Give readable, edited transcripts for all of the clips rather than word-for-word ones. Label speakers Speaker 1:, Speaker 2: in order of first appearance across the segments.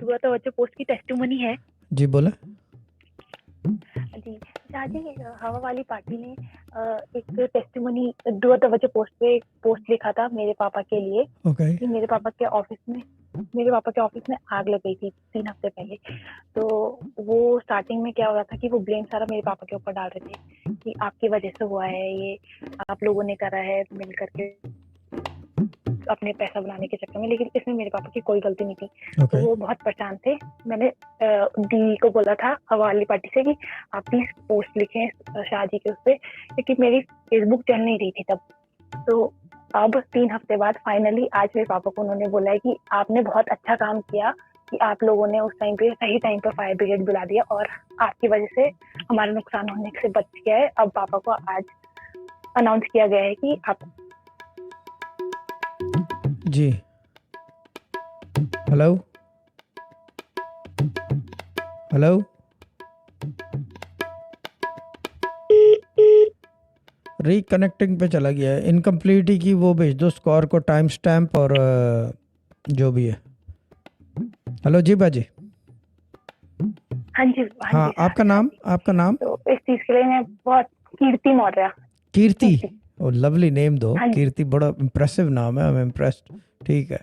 Speaker 1: दुआ तो बच्चों पोस्ट की टेस्टिमनी है।
Speaker 2: जी बोले।
Speaker 1: जी शाहजी, हवा वाली पार्टी ने एक टेस्टिमनी दुआ तो बच्चों पोस्ट पे पोस्ट लिखा था मेरे पापा के लिए
Speaker 2: ओके।
Speaker 1: कि मेरे पापा के ऑफिस में आग लग गई थी 3 हफ्ते पहले। तो वो स्टार्टिंग में क्या हो रहा था कि वो ब्लेम सारा मेरे पापा के ऊपर डाल रहे थे कि आपकी वजह से हुआ है ये, आप लोगों ने करा है मिल करके अपने पैसा बनाने के चक्कर में, लेकिन इसमें मेरे पापा की कोई गलती नहीं थी।
Speaker 2: ओके।
Speaker 1: तो वो बहुत परेशान थे। मैंने दी को बोला था हवा वाली पार्टी से कि आप प्लीज पोस्ट लिखें शाहजी के उस पे, क्योंकि मेरी फेसबुक चल नहीं रही थी तब। तो अब 3 हफ्ते बाद फाइनली आज मेरे पापा को उन्होंने बोला है कि आपने बहुत अच्छा काम किया कि आप लोगों ने उस टाइम पे सही टाइम पे फायर ब्रिगेड बुला दिया और आपकी वजह से हमारा नुकसान होने से बच गया है। अब पापा को आज अनाउंस किया गया है कि आप।
Speaker 2: जी हेलो हेलो। रिकनेक्टिंग पे चला गया है। इनकम्प्लीट की वो भेज दो स्कोर को, टाइम स्टैम्प और जो भी है। हेलो जी बाजी।
Speaker 1: हाँ जी
Speaker 2: हाँ
Speaker 1: जी
Speaker 2: आपका नाम, आपका नाम?
Speaker 1: तो इस चीज के लिए मैं बहुत कीर्ति मौर्य।
Speaker 2: कीर्ति। ओ लवली नेम दो
Speaker 1: हाँ जी
Speaker 2: कीर्ति, बड़ा इम्प्रेसिव नाम है, आई एम इम्प्रेस्ड। ठीक है,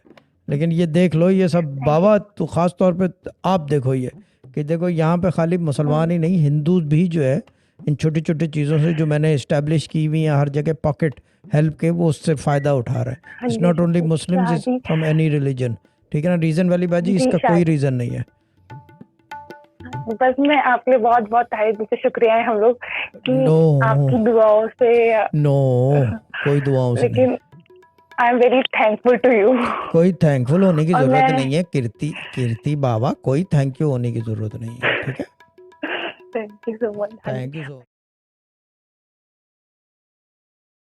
Speaker 2: लेकिन ये देख लो ये सब
Speaker 1: थैंक
Speaker 2: बाबा, तो खास तौर पे आप देखो ये कि देखो यहाँ पे खाली मुसलमान ही नहीं, हिंदू भी जो है इन छोटी छोटी चीज़ों से जो मैंने इस्टेब्लिश की हुई है हर जगह पॉकेट हेल्प के, वो उससे फ़ायदा उठा रहा है।
Speaker 1: हाँ
Speaker 2: इट्स
Speaker 1: जी
Speaker 2: not only Muslims,
Speaker 1: Shah
Speaker 2: is
Speaker 1: जी।
Speaker 2: From any religion. ठीक है ना, रीज़न वाली बाजी
Speaker 1: जी
Speaker 2: इसका
Speaker 1: शाह
Speaker 2: कोई
Speaker 1: जी,
Speaker 2: रीज़न नहीं है।
Speaker 1: बस मैं आपके बहुत बहुत तहे दिल से शुक्रिया है हम लोग कि
Speaker 2: नो
Speaker 1: आपकी दुआओं से।
Speaker 2: नो, कोई दुआओं से नहीं,
Speaker 1: लेकिन I am very thankful to you.
Speaker 2: कोई थैंकफुल होने की
Speaker 1: और
Speaker 2: ज़रूरत
Speaker 1: मैं
Speaker 2: नहीं है कीर्ति, कीर्ति बाबा, कोई थैंक यू होने की ज़रूरत नहीं है। ठीक है,
Speaker 1: थैंक यू सो मच। हाँ जी।
Speaker 2: Thank you so